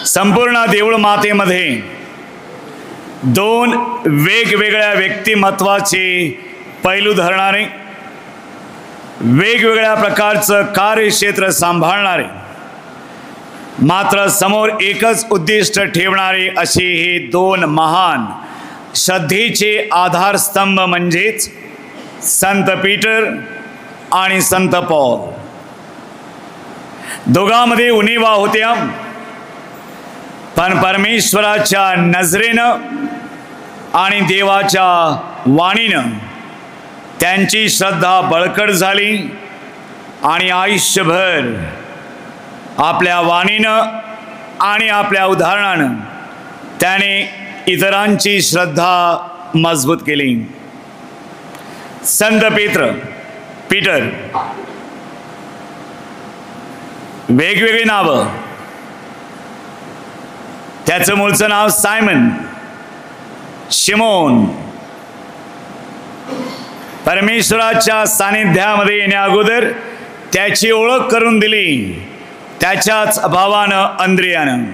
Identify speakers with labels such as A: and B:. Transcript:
A: संपूर्ण देऊळ मातेमध्ये दोन वेगवेगळ्या व्यक्तिमत्वाचे पैलू धरणारे, वेगवेगळ्या प्रकारचं कार्यक्षेत्र सांभाळणारे, मात्र समोर एकच उद्दिष्ट ठेवणारे असे हे दोन महान श्रद्धेचे आधारस्तंभ म्हणजेच संत पीटर आणि संत पौल. दोघांमध्ये उणीवा होत्या, पण परमेश्वराच्या नजरेनं आणि देवाच्या वाणीनं त्यांची श्रद्धा बळकट झाली आणि आयुष्यभर आपल्या वाणीनं आणि आपल्या उदाहरणानं त्याने इतरांची श्रद्धा मजबूत केली. संत पीटर वेगवेगळी नावं. त्याचं मूळचं नाव सायमन, शिमोन. परमेश्वराच्या सानिध्यामध्ये येण्या अगोदर त्याची ओळख करून दिली त्याच्याच भावानं, अंद्रियानं.